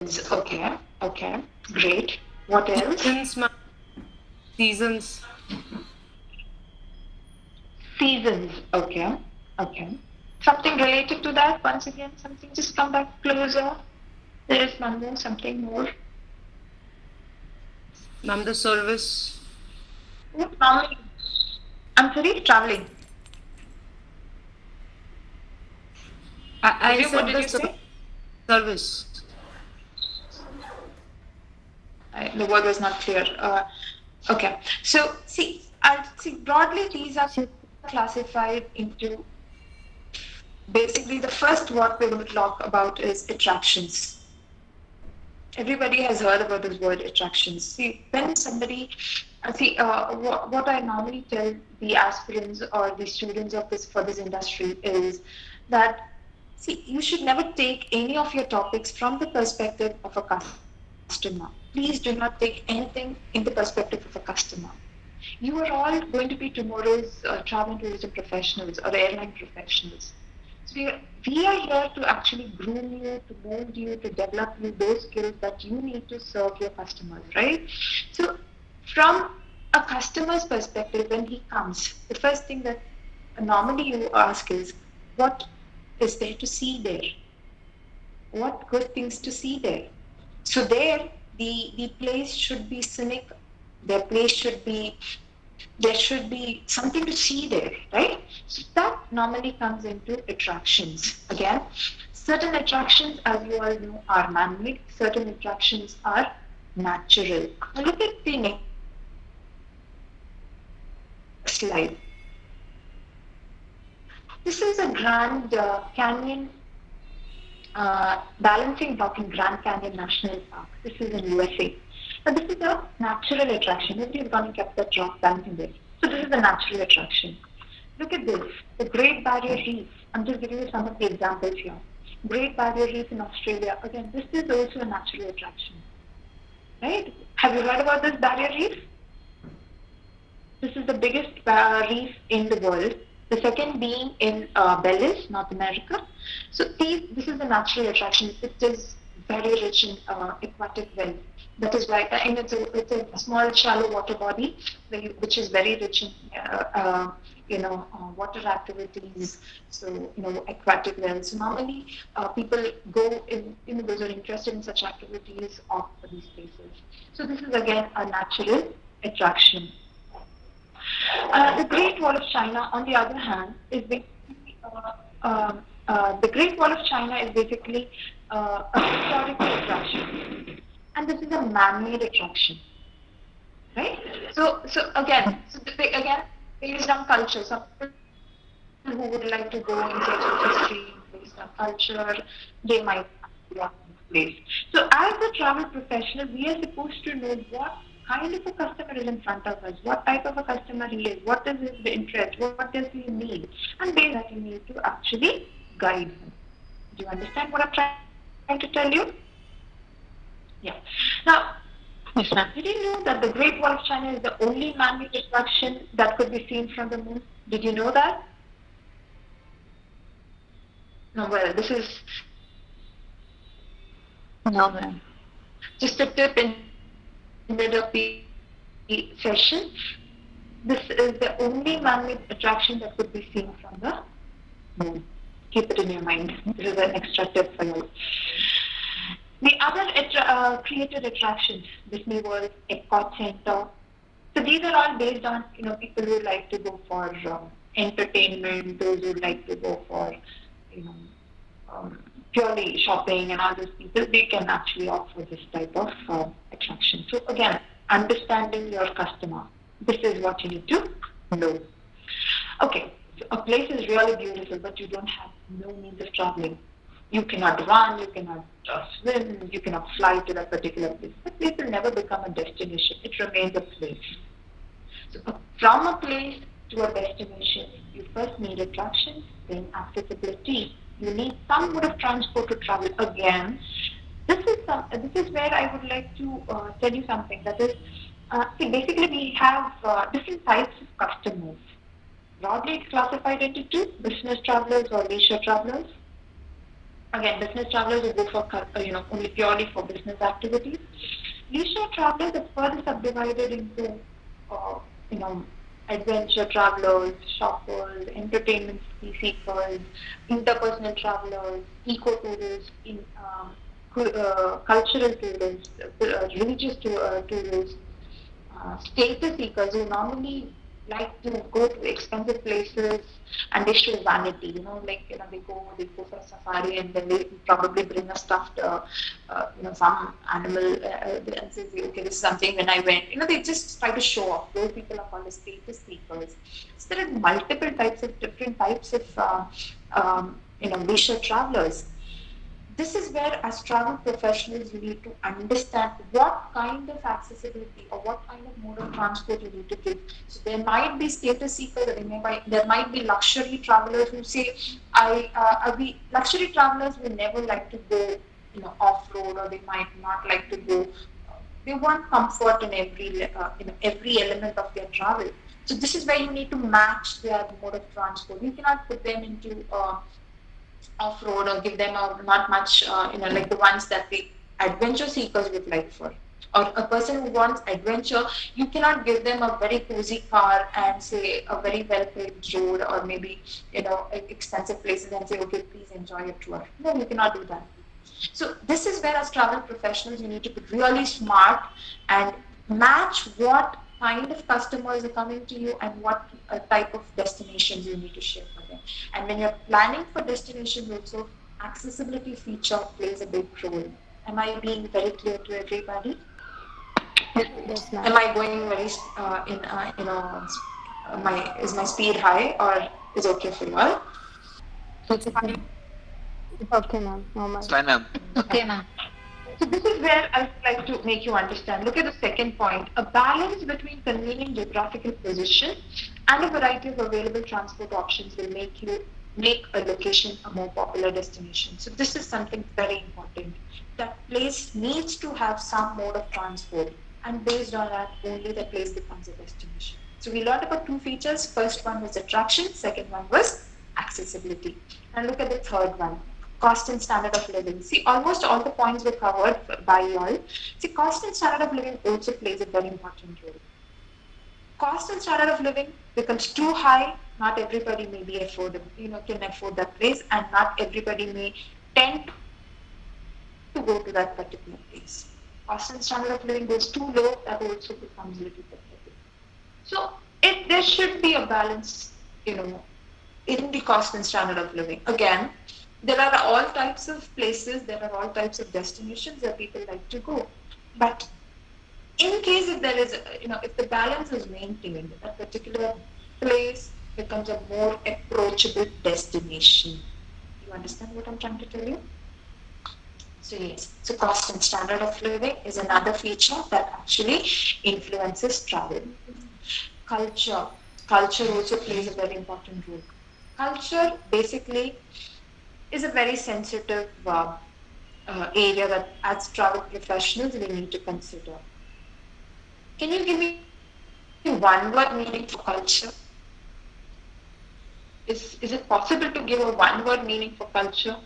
Seasons. Okay. Okay. Great. What else? Seasons. Seasons. Okay. Okay. Something related to that. Once again, something. Just come back closer. There is one more. Something more. Ma'am, the service. Traveling. I'm sorry. Traveling. I What said did the you say? service. The word was not clear. Okay. So see, I see broadly these are classified into basically the first what we're going to talk about is attractions. Everybody has heard about this word attractions. See, when somebody what I normally tell the aspirants or the students of this for this industry is that see, you should never take any of your topics from the perspective of a customer. Please do not take anything in the perspective of a customer. You are all going to be tomorrow's travel and tourism professionals or airline professionals. So we are here to actually groom you, to mold you, to develop you those skills that you need to serve your customers, right? So from a customer's perspective, when he comes, the first thing that normally you ask is, what is there to see there? What good things to see there? So there, the place should be scenic. Their place should be there should be something to see there, right? So that normally comes into attractions. Again, certain attractions, as you all know, are man-made. Certain attractions are natural. Now look at the next slide. This is a Grand Canyon balancing block in Grand Canyon National Park. This is in USA. Now this is a natural attraction. Nobody's gone and kept that rock balancing there. So this is a natural attraction. Look at this, the Great Barrier Reef. I'm just giving you some of the examples here. Great Barrier Reef in Australia. Again, this is also a natural attraction. Right? Have you heard about this barrier reef? This is the biggest reef in the world. The second being in Belize, North America. So this is a natural attraction. It is very rich in aquatic wealth. That is why, and it's a small, shallow water body, which is very rich in, water activities. So, aquatic wealth. So normally, people go in, those who are interested in such activities opt for these places. So this is again a natural attraction. The Great Wall of China, on the other hand, is basically the Great Wall of China is basically a historical attraction, and this is a man-made attraction, right? So again, based on culture, some people who would like to go in search of history, based on culture, they might want this place. So as a travel professional, we are supposed to know what kind of a customer is in front of us, what type of a customer he is, what is his interest, what does he need, and based on that you need to actually guide him. Do you understand what I'm trying to tell you? Yeah. Now, did you know that the Great Wall of China is the only man-made attraction that could be seen from the moon? Did you know that? No, well, this is No, ma'am. just a tip in the middle of the session. This is the only man-made attraction that could be seen from the moon. Keep it in your mind. This is an extra tip for you. The other created attractions, Disney World, Epcot Center. So these are all based on people who like to go for entertainment, those who like to go for purely shopping, and all those people, they can actually opt for this type of attraction. So again, understanding your customer. This is what you need to know. Okay, so a place is really beautiful, but you don't have no means of traveling. You cannot run, you cannot swim, you cannot fly to that particular place. That place will never become a destination. It remains a place. So from a place to a destination, you first need attractions, then accessibility. You need some mode of transport to travel. Again, this is where I would like to tell you something. That is, basically we have different types of customers. Broadly, it's classified into two: business travelers or leisure travelers. Again, business travelers will go for only purely for business activities. Leisure travelers are further subdivided into uh, you know adventure travelers, shoppers, entertainment seekers, interpersonal travelers, eco tourists, cultural tourists, religious tourists, status seekers who normally like to go to expensive places and they show vanity, they go for safari and then they probably bring a stuffed, some animal and say, okay, this is something when I went, they just try to show off. Those people are called as status seekers. So there are multiple types of different types of, leisure travelers. This is where, as travel professionals, you need to understand what kind of accessibility or what kind of mode of transport you need to give. So there might be status seekers, there might be luxury travelers who say, luxury travelers will never like to go, off road, or they might not like to go. They want comfort in every element of their travel. So this is where you need to match their mode of transport. You cannot put them into off-road or give them not much, like the ones that the adventure seekers would like for. Or a person who wants adventure, you cannot give them a very cozy car and say a very well-paved road or maybe, expensive places and say, okay, please enjoy your tour. No, you cannot do that. So this is where, as travel professionals, you need to be really smart and match what kind of customers are coming to you and what type of destinations you need to share for them. And when you're planning for destinations also, accessibility feature plays a big role. Am I being very clear to everybody? Yes, ma'am. Am I going very is my speed high or is okay for you all? It's okay. It's okay, ma'am. Normal. It's fine, ma'am. Okay, ma'am. So this is where I would like to make you understand. Look at the second point. A balance between convenient geographical position and a variety of available transport options will make a location a more popular destination. So this is something very important. That place needs to have some mode of transport, and based on that, only the place becomes a destination. So we learned about two features. First one was attraction, second one was accessibility. And look at the third one, cost and standard of living. See, almost all the points were covered by you all. See, cost and standard of living also plays a very important role. Cost and standard of living becomes too high, not everybody may be affordable, can afford that place, and not everybody may tend to go to that particular place. Cost and standard of living goes too low, that also becomes a little bit heavy. So there should be a balance, in the cost and standard of living. Again, there are all types of places, there are all types of destinations that people like to go. But in case if there is, if the balance is maintained, a particular place becomes a more approachable destination. You understand what I'm trying to tell you? So yes, so cost and standard of living is another feature that actually influences travel. Culture. Culture also plays a very important role. Culture basically is a very sensitive area that as travel professionals we need to consider. Can you give me one word meaning for culture? Is it possible to give a one word meaning for culture?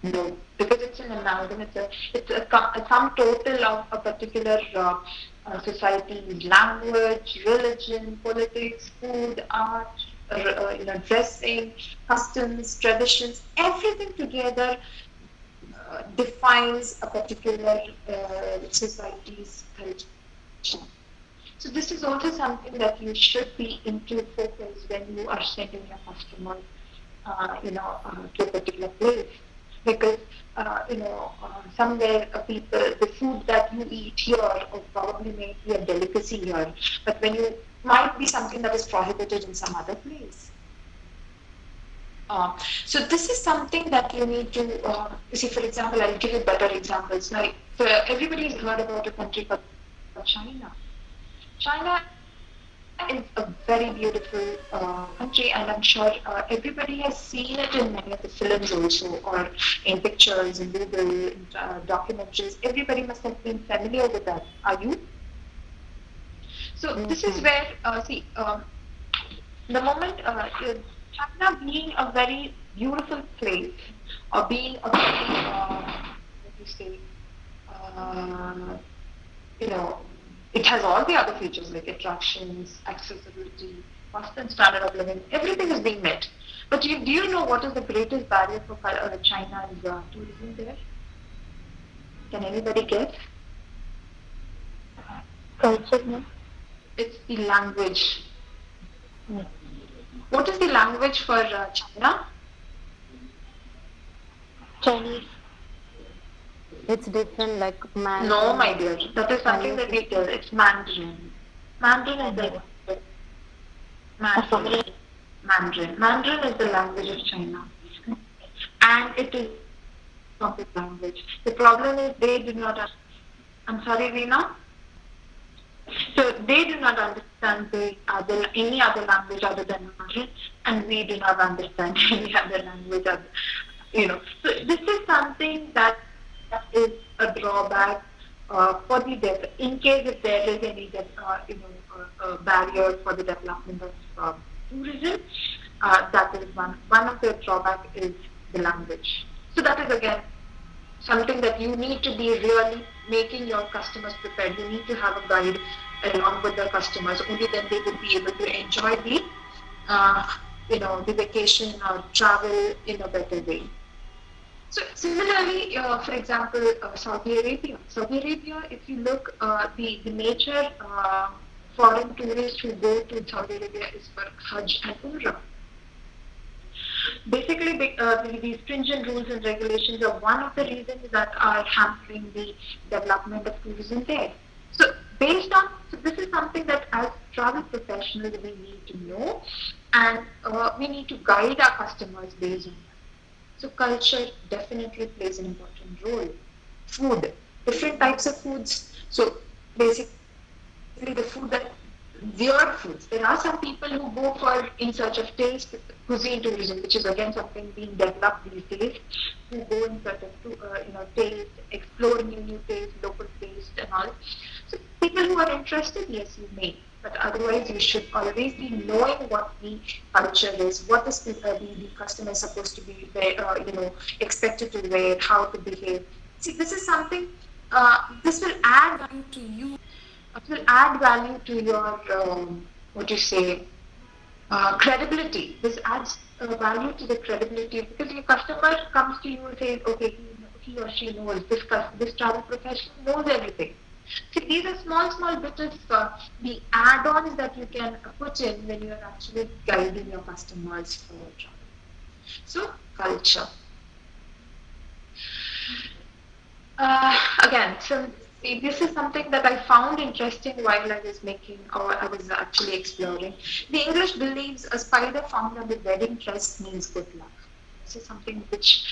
No, because it's an amalgam. It's a sum total of a particular society's language, religion, politics, food, art, dressing, customs, traditions. Everything together defines a particular society's culture. So this is also something that you should be into focus when you are sending your customer, to a particular place. Because somewhere the food that you eat here or probably may be a delicacy here, but when you might be something that is prohibited in some other place. So this is something that you need to see. For example, I'll give you better examples. Like everybody has heard about a country called China. China is a very beautiful country, and I'm sure everybody has seen it in many of the films also, or in pictures, in Google, in documentaries. Everybody must have been familiar with that. Are you? So this is where, the moment China being a very beautiful place or being a very, what do you say, uh, you know, it has all the other features like attractions, accessibility, constant standard of living, everything is being met. But do you know what is the greatest barrier for China's tourism there? Can anybody guess? Culture, no? It's the language. Yes. What is the language for China? Chinese. It's different, like man. No, my dear. That is something that we tell. It's Mandarin. Mandarin is the Mandarin. Mandarin is the language of China, and it is not the language. The problem is they do not. I'm sorry, Reena. So they do not understand any other language other than Mandarin, and we do not understand any other language other, So this is something that is a drawback for the in case if there is any barrier for the development of tourism. That is one of the drawback is the language. So that is again something that you need to be really making your customers prepared. You need to have a guide along with the customers. Only then they will be able to enjoy the vacation or travel in a better way. So similarly, for example, Saudi Arabia. Saudi Arabia, if you look, the major foreign tourists who go to Saudi Arabia is for Hajj and Umrah. Basically, the stringent rules and regulations are one of the reasons that are hampering the development of tourism there. So this is something that as travel professionals we need to know, and we need to guide our customers based on that. So culture definitely plays an important role. Food, different types of foods. So basically the food that weird foods. There are some people who go for in search of taste, cuisine tourism, which is again something being developed these days. Who go in search of taste, explore new taste, local taste, and all. So people who are interested, yes, you may. But otherwise, you should always be knowing what the culture is, what is the customer is supposed to be, expected to wear, how to behave. See, this is something. This will add value to you. It will add value to your credibility. This adds value to the credibility because your customer comes to you and says, okay, he or she knows this travel professional knows everything. So these are small bits of the add-ons that you can put in when you are actually guiding your customers for travel. So culture. Again, so this is something that I found interesting while I was I was actually exploring. The English believes a spider found on the wedding dress means good luck. This is something which,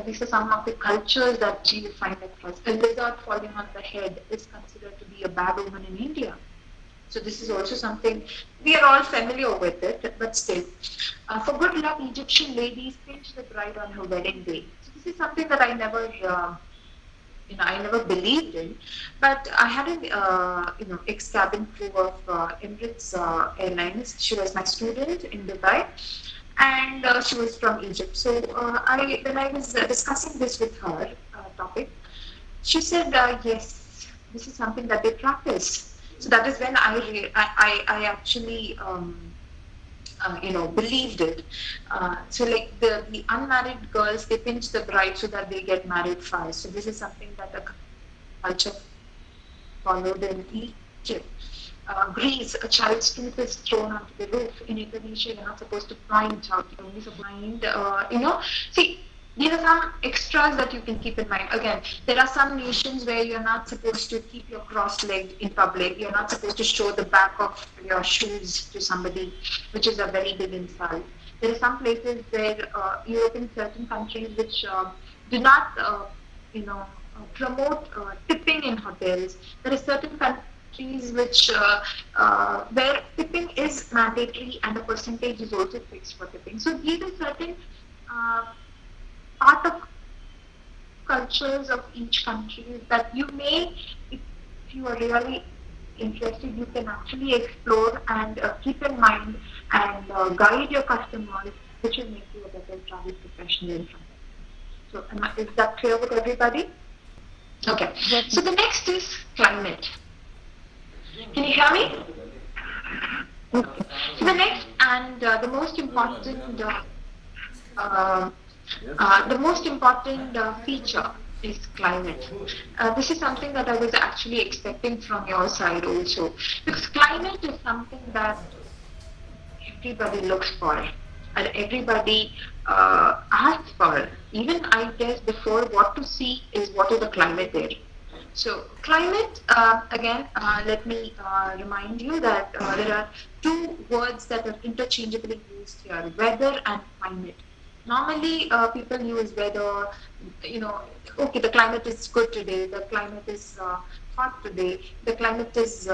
these are some of the cultures that you find across. A lizard falling on the head is considered to be a bad omen in India. So this is also something, we are all familiar with it, but still. For good luck, Egyptian ladies pinch the bride on her wedding day. So this is something that I never believed in, but I had an ex-cabin crew of Emirates Airlines. She was my student in Dubai, and she was from Egypt. So when I was discussing this with her topic, she said, yes, this is something that they practice. So that is when I actually believed it. So like the unmarried girls, they pinch the bride so that they get married fast. So this is something that the culture followed in Egypt. Greece, a child's tooth is thrown onto the roof. In Indonesia, you're not supposed to point out. You're only supposed to see, these are some extras that you can keep in mind. Again, there are some nations where you're not supposed to keep your cross-legged in public. You're not supposed to show the back of your shoes to somebody, which is a very big insult. There are some places where Europe in certain countries which do not, promote tipping in hotels. There are certain countries which where tipping is mandatory and a percentage is also fixed for tipping. So these are certain part of cultures of each country that you may, if you are really interested, you can actually explore and keep in mind and guide your customers which will make you a better travel professional in front. So is that clear with everybody? Okay. Yes. So the next is climate. Can you hear me? Okay. So the next and the most important feature is climate. This is something that I was actually expecting from your side also, because climate is something that everybody looks for and everybody asks for. Even I guess before, what to see is what is the climate there. So climate, again, let me remind you that there are two words that are interchangeably used here, weather and climate. Normally, people use weather, okay, the climate is good today, the climate is hot today, the climate is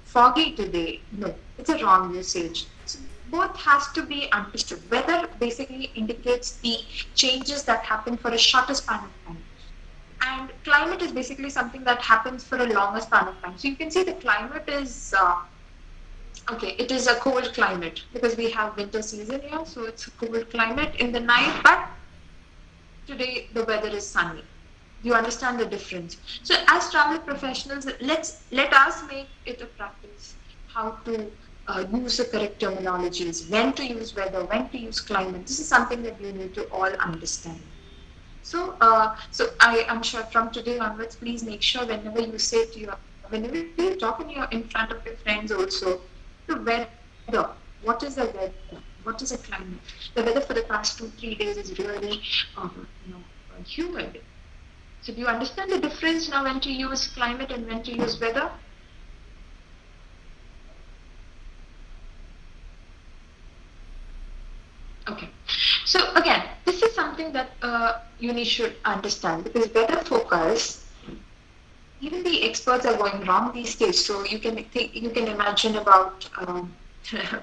foggy today. No, it's a wrong usage. So both has to be understood. Weather basically indicates the changes that happen for a shorter span of time. And climate is basically something that happens for a longer span of time. So you can see the climate is okay, it is a cold climate because we have winter season here, so it's a cold climate in the night, but today the weather is sunny. You understand the difference. So as travel professionals, let us make it a practice how to use the correct terminologies, when to use weather, when to use climate. This is something that you need to all understand. So I am sure from today onwards, please make sure whenever you talk in front of your friends also, the weather, what is the weather? What is the climate? The weather for the past 2-3 days is really, humid. So do you understand the difference now when to use climate and when to use weather? Okay. So again, this is something that uni should understand, because weather focus, even the experts are going wrong these days. So you can imagine about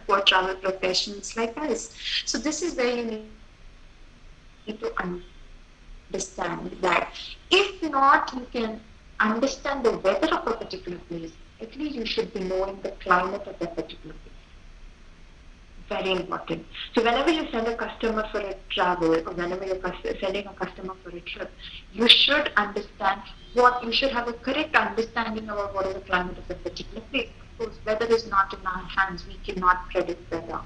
poor travel professionals like us. So this is where you need to understand that if not, you can understand the weather of a particular place. At least you should be knowing the climate of that particular place. Very important. So whenever you send a customer for a travel, or whenever you're sending a customer for a trip, you should understand you should have a correct understanding about what is the climate of a particular place. Of course, weather is not in our hands. We cannot predict weather.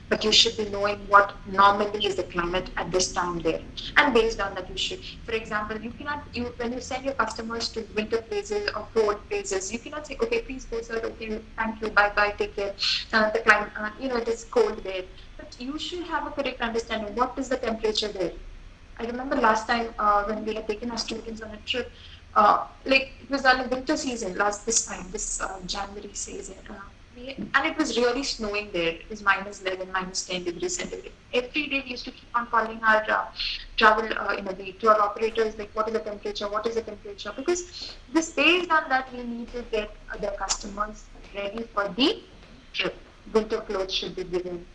But you should be knowing what normally is the climate at this time there. And based on that, you should, for example, when you send your customers to winter places or cold places, you cannot say, okay, please go, sir, okay, thank you, bye-bye, take care. The climate, it is cold there. But you should have a correct understanding. What is the temperature there? I remember last time when we had taken our students on a trip, it was on a winter season, this January season. And it was really snowing there. It was -11, -10 degrees centigrade. Every day we used to keep on calling our travel, the tour operators, like, what is the temperature? What is the temperature? Because this based on that, we need to get the customers ready for the trip. Winter clothes should be given.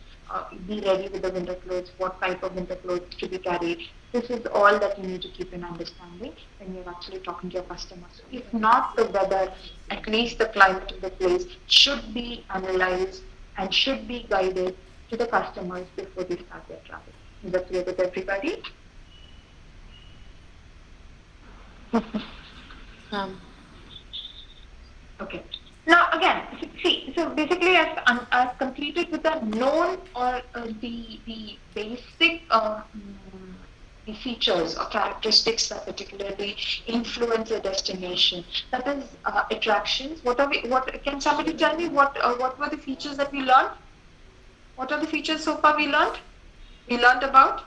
Be ready with the winter clothes. What type of winter clothes should be carried? This is all that you need to keep in understanding when you're actually talking to your customers. If not the weather, at least the climate of the place should be analyzed and should be guided to the customers before they start their travel. Is that clear with everybody? Okay. Now again, see, so basically I've completed with the known or the basic the features or characteristics that particularly influence a destination. That is attractions. What can somebody tell me what were the features that we learned? What are the features so far we learned? We learned about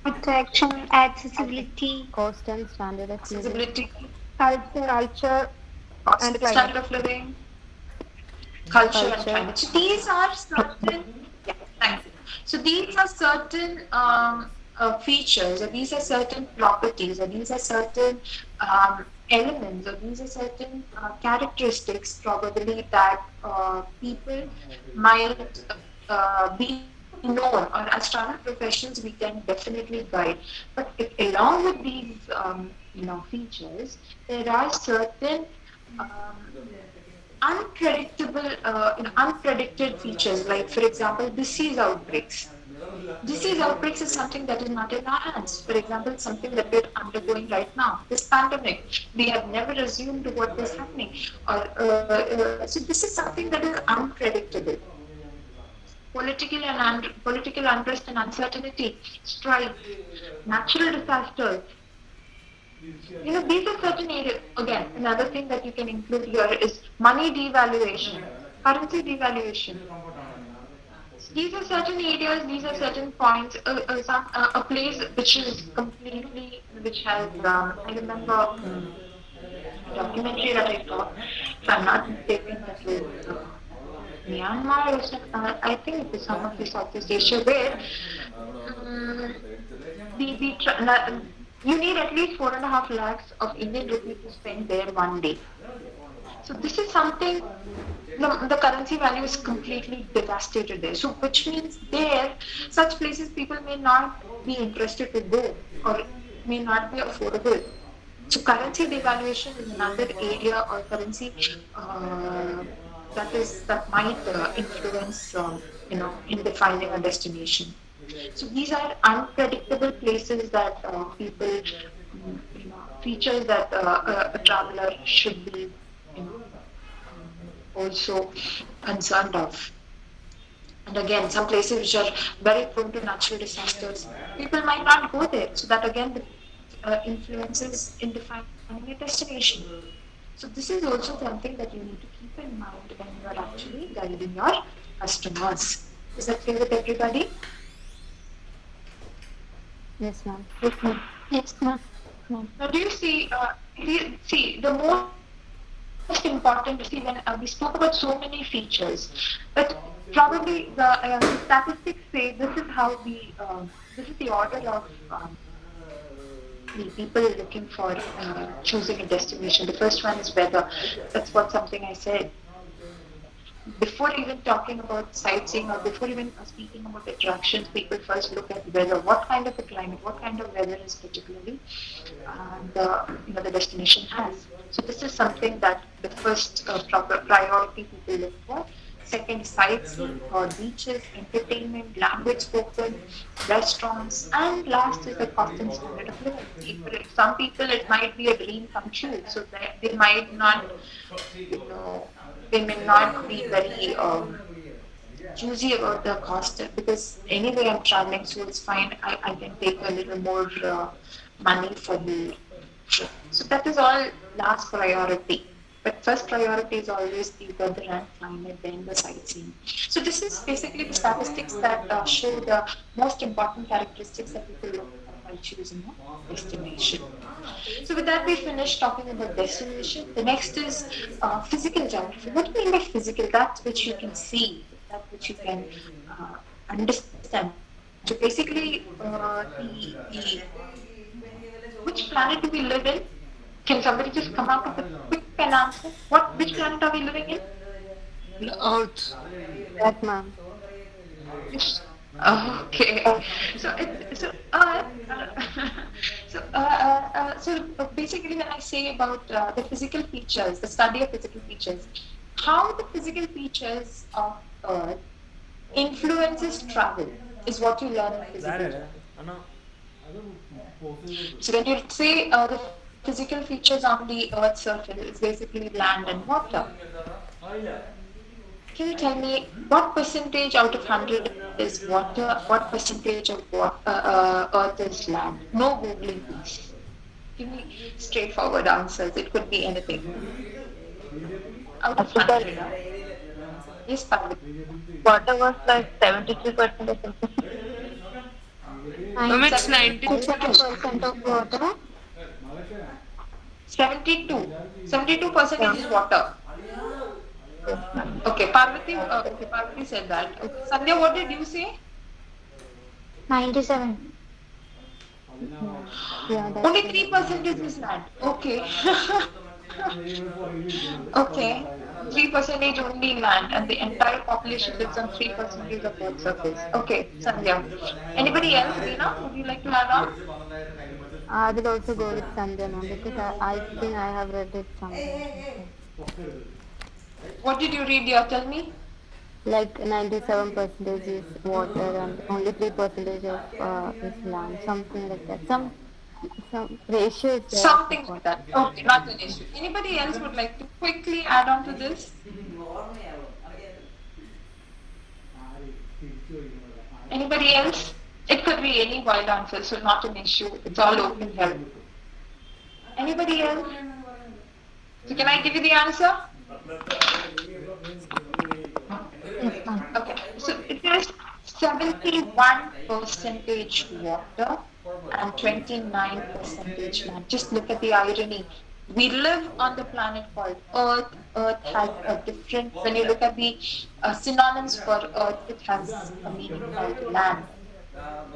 Attraction, accessibility, cost and standard of living, accessibility, culture, and climate. standard of living, culture and climate. So these are certain. Yeah, thank you. So these are certain features, or these are certain properties, or these are certain elements, or these are certain characteristics probably that people might be known, or as travel professionals we can definitely guide. But along with these features, there are certain unpredicted features, like for example, disease outbreaks. Disease outbreaks is something that is not in our hands. For example, something that we're undergoing right now, this pandemic. We have never assumed what is happening. So this is something that is unpredictable. Political unrest and uncertainty, strife, natural disasters. These are certain areas. Again, another thing that you can include here is money devaluation, currency devaluation. These are certain areas, these are certain points, a place which is completely, which has, I remember a documentary that I saw, if I'm not mistaken, that was Myanmar, or I think it was some of the Southeast Asia, where you need at least 4.5 lakhs of Indian rupees to spend there one day. So this is something, the currency value is completely devastated there. So which means there, such places people may not be interested to go or may not be affordable. So currency devaluation is another area or currency that might influence, in defining a destination. So these are unpredictable places that features that a traveler should be, also concerned of. And again, some places which are very prone to natural disasters, people might not go there. So that again influences in defining a destination. So this is also something that you need to keep in mind when you are actually guiding your customers. Is that clear with everybody? Yes, ma'am. Yes, ma'am. Now, do you see? The most important. See, when we spoke about so many features, but probably the statistics say this is how this is the order of the people looking for choosing a destination. The first one is weather. That's something I said. Before even talking about sightseeing or before even speaking about attractions, people first look at weather. What kind of a climate, what kind of weather is particularly the destination has. So this is something that the first proper priority people look for. Second, sightseeing or beaches, entertainment, language spoken, restaurants, and last is the cost and standard of living. Some people, it might be a dream come true, so that they might not, they may not be very choosy about the cost, because anyway I'm traveling, so it's fine. I can take a little more money for the trip. So that is all last priority. But first priority is always the weather and climate, then the sightseeing. So this is basically the statistics that show the most important characteristics that people look for while choosing a destination. So with that, we finished talking about destination. The next is physical geography. What do you mean by physical? That which you can see, that which you can understand. So basically, which planet do we live in? Can somebody just come out with a quick answer? Which planet are we living in? The Earth. Yes, ma'am. Okay. So basically, when I say about the physical features, the study of physical features, how the physical features of Earth influences travel is what you learn in physical. So when you say the physical features on the Earth's surface is basically land and water. Can you tell me what percentage out of 100 is water? What percentage of Earth is land? No googling, please. Give me straightforward answers. It could be anything. Out of 100. Yes, Parvati. Water was like 73% or something. It's 97% of water. 72. 72% is water. Okay, Parvati. Parvati said that. Okay. Sandhya, what did you say? 97. Yeah, that's Only 3% is land. Okay. Okay. 3% only land, and the entire population lives on 3% of Earth's surface. Okay, Sandhya. Anybody else, Reena? Would you like to add on? I will also go with Sandhya, ma'am, because I think I have read it somewhere. What did you read here? Tell me. Like 97% is water and only 3% is land, something like that. Some ratio is there, I Something like forgot. that. Okay, not an issue. Anybody else would like to quickly add on to this? Anybody else? It could be any wild answer, so not an issue. It's all open here. Anybody else? So can I give you the answer? Okay, so it is 71 percentage water and 29 percentage land. Just look at the irony. We live on the planet called Earth. Earth has a different, when you look at the synonyms for Earth, it has a meaning called land.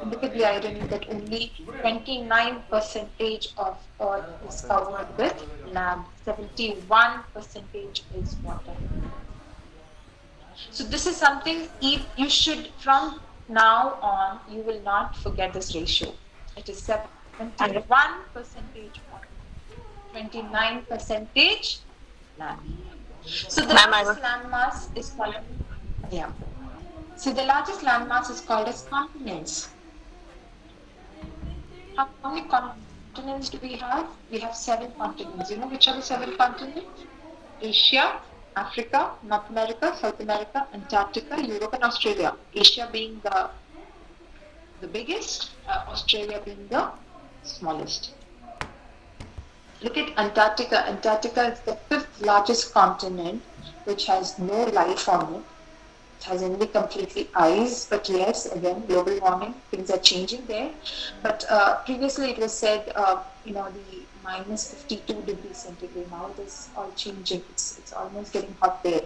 Look at the irony that only 29 percentage of Earth is covered with land. 71 percentage is water. So this is something you should, from now on, you will not forget this ratio. It is 71 percentage water, 29 percentage land. So the largest landmass is called, yeah. So the largest landmass is called as continents. How many continents do we have? We have 7 continents. You know which are the 7 continents? Asia, Africa, North America, South America, Antarctica, Europe, and Australia. Asia being the biggest, Australia being the smallest. Look at Antarctica. Antarctica is the 5th largest continent, which has no life on it. It has only completely ice, but yes, again, global warming, things are changing there. But previously it was said, the minus 52 degrees centigrade. Now it is all changing. It's almost getting hot there.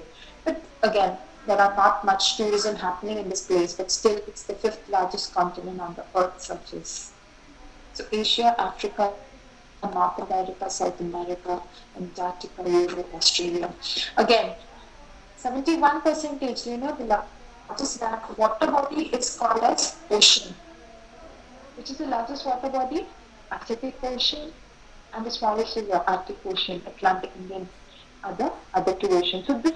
But again, there are not much tourism happening in this place, but still it's the 5th largest continent on the Earth's surface. So Asia, Africa, North America, South America, Antarctica, Europe, Australia. Again, 71 percentage, the largest water body is called as ocean. Which is the largest water body? Pacific Ocean, and the smallest is the Arctic Ocean, Atlantic, Indian, other 2 oceans. So this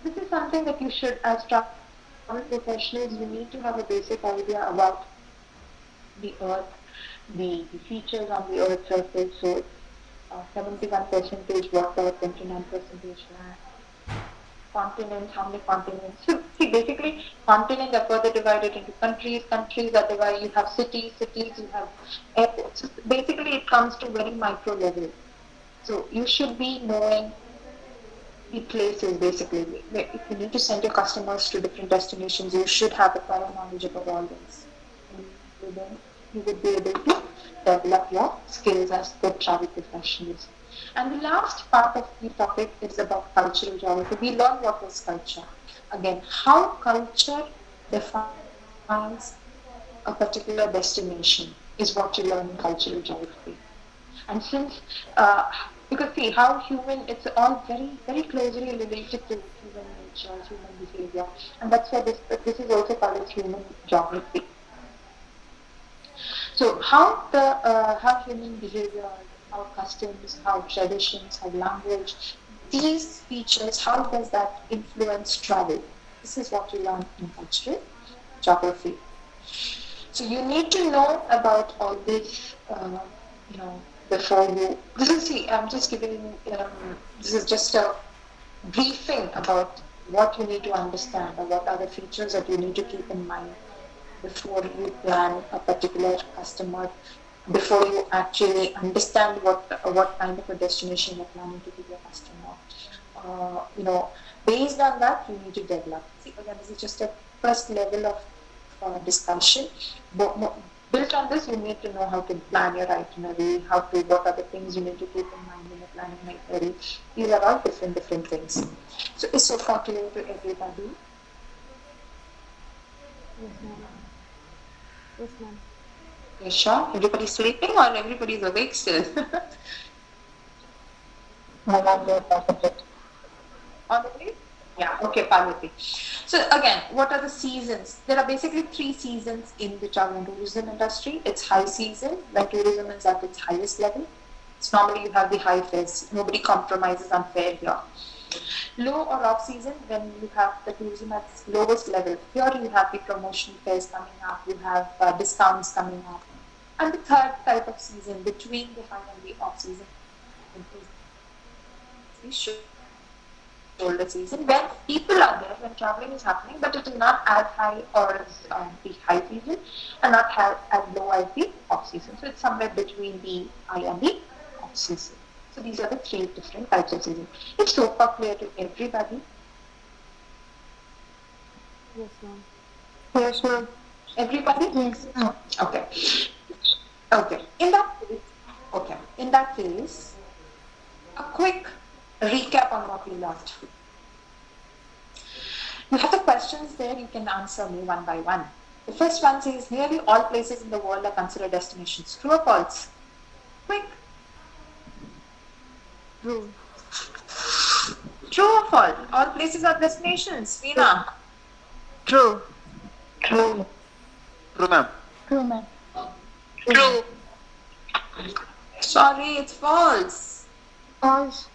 is something that you should, as travel professionals, you need to have a basic idea about the Earth, the features on the Earth's surface. So 71 percentage water, 29 percentage land. Continents, how many continents? So see, basically, continents are further divided into countries. Countries are divided. You have cities. You have airports. So basically, it comes to very micro level. So you should be knowing the places. Basically, if you need to send your customers to different destinations, you should have a thorough knowledge about all this. And then you would be able to develop your skills as good travel professionals. And the last part of the topic is about cultural geography. We learn what is culture. Again, how culture defines a particular destination is what you learn in cultural geography. And since, because see how human, it's all very, very closely related to human nature, human behavior. And that's why this is also called as human geography. So how human behavior, how customs, how traditions, how language, these features, how does that influence travel? This is what you learn in cultural geography. So you need to know about all this, before you. I'm just giving. This is just a briefing about what you need to understand, or what are the features that you need to keep in mind before you plan a particular customer, before you actually understand what kind of a destination you're planning to give your customer. Based on that, you need to develop. See, again, this is just a first level of discussion. Built on this, you need to know how to plan your itinerary, what are the things you need to keep in mind when you're planning an itinerary. These are all different things. So is so far clear to everybody? Yes, ma'am. You sure? Everybody's sleeping or everybody's awake still? Already? Yeah, okay, Parvati. So again, what are the seasons? There are basically 3 seasons in the travel and tourism industry. It's high season, when tourism is at its highest level. It's normally you have the high fares. Nobody compromises on fare here. Low or off season, when you have the tourism at its lowest level. Here you have the promotion fairs coming up, you have discounts coming up. And the third type of season, between the high and the off season, is the shoulder season, when people are there, when traveling is happening, but it is not as high or as the high season, and not as low as the off season. So it's somewhere between the high and the off season. So these are the three different types of season. It's so far clear to everybody. Yes, ma'am. Yes, ma'am. Everybody? Yes. Okay. Okay. In that case, a quick recap on what we learned. You have the questions there, you can answer me one by one. The first one says, nearly all places in the world are considered destinations. True or false? Quick. True. True or false? All places are destinations. Veena? True. True. True, ma'am. True, ma'am. True. Sorry, it's false. False.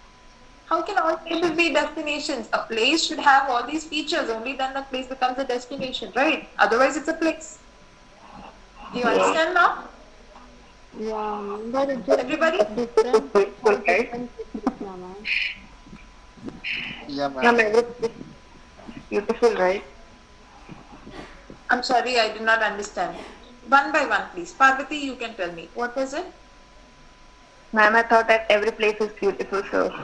How can all places be destinations? A place should have all these features, only then the place becomes a destination, right? Otherwise it's a place. Do you understand now? Yeah, but it's just Everybody? different. Okay. Different cities, ma'am. Yeah, ma'am. Yeah, ma'am. It's beautiful, right? I'm sorry, I did not understand. One by one, please. Parvati, you can tell me. What was it? Ma'am, I thought that every place is beautiful, so.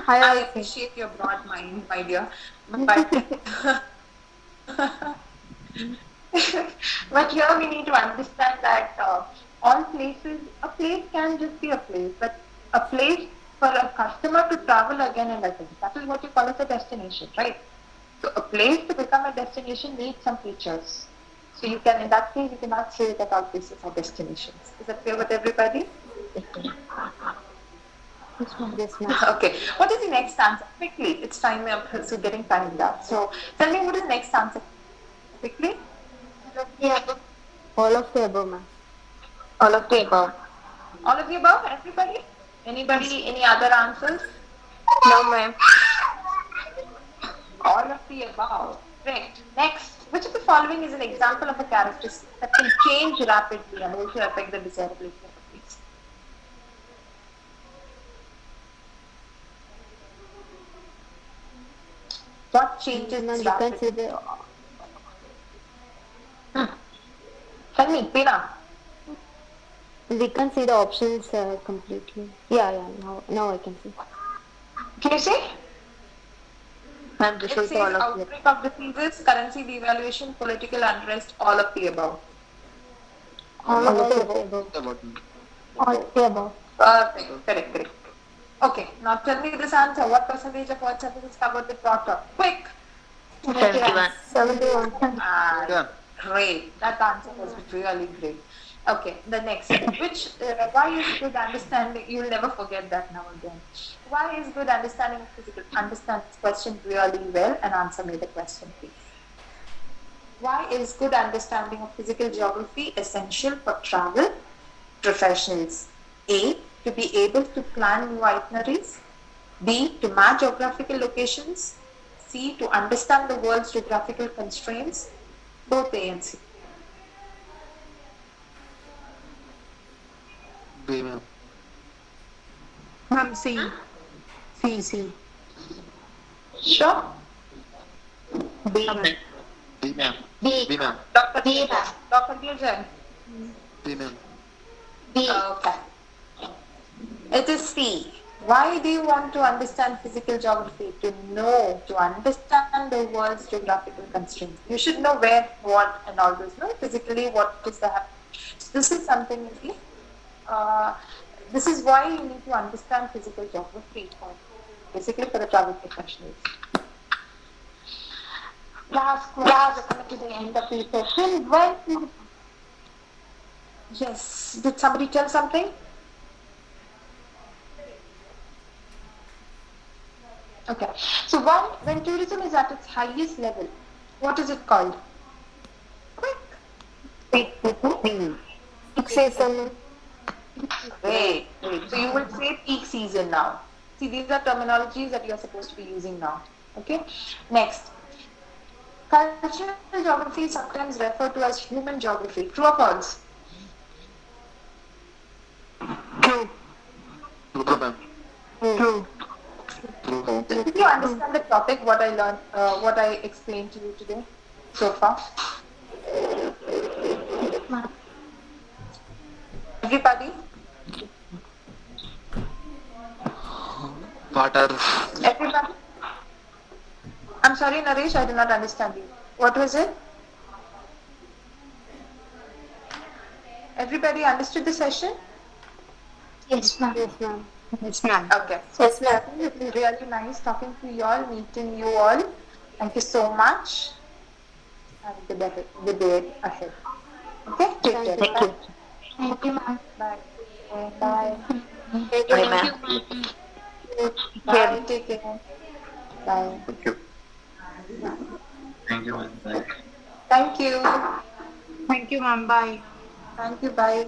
I appreciate your broad mind, my dear. But, but here we need to understand that all places, a place can just be a place, but a place for a customer to travel again and again. That is what you call as a destination, right? So a place to become a destination needs some features. So you can, in that case, you cannot say that all places are destinations. Is that clear with everybody? Yes, ma'am. Okay. What is the next answer? Quickly. It's time up. So getting timed up. So tell me what is the next answer? Quickly. Yeah. All of the above, ma'am. All of the above. All of the above? Everybody? Anybody? Any other answers? No, ma'am. All of the above. Great. Next. Which of the following is an example of a characteristic that can change rapidly and also affect the desirability of a place? What changes Ma'am, you can rapidly? see the Tell me, Pina. we can see the options completely. Yeah. Now I can see. Can you see? Ma'am, this It is says all of the outbreak of diseases, currency devaluation, political unrest, all of the above. All of the above. About me. All of the above. Perfect. Correct. Okay, now tell me this answer. What percentage of earth surface is covered with water? Quick. 71. 71. Yeah. Great. That answer was really great. Okay, the next. Why is good understanding? You'll never forget that now again. Why is good understanding of physical? Understand this question really well and answer me the question, please. Why is good understanding of physical geography essential for travel professionals? A, to be able to plan new itineraries. B, to map geographical locations. C, to understand the world's geographical constraints. Both A and C. B, ma'am. Ma'am, C. C. Sure? B. B, ma'am. B. B, ma'am. Dr. B. Dr. Giljan. B, ma'am. B. Okay. It is C. Why do you want to understand physical geography? To understand the world's geographical constraints. You should know where, what, and all those. No, physically, what is the happen. So this is something you see. This is why you need to understand physical geography, basically for the travel professionals. Last class, we're coming to the end of the session. Yes, did somebody tell something? Okay, so when tourism is at its highest level, what is it called? Quick. Peak season. Great. So you will say peak season now. See, these are terminologies that you're supposed to be using now. Okay. Next. Cultural geography is sometimes referred to as human geography. True or false? True. True, ma'am. True. True. Did you understand the topic, what I learned, what I explained to you today so far? Everybody? What are Everybody? I'm sorry, Naresh, I did not understand you. What was it? Everybody understood the session? Yes, ma'am. Yes, ma'am. Yes, ma'am. Okay. Yes, ma'am. It was really nice talking to you all, meeting you all. Thank you so much. Have a good day ahead. Okay? Take care. Thank you. Thank you, ma'am. Bye. Bye. Thank you, ma'am. Bye. Take care. Bye. Thank you. Thank you, ma'am. Bye. Thank you. Thank you, ma'am. Bye. Thank you. Bye.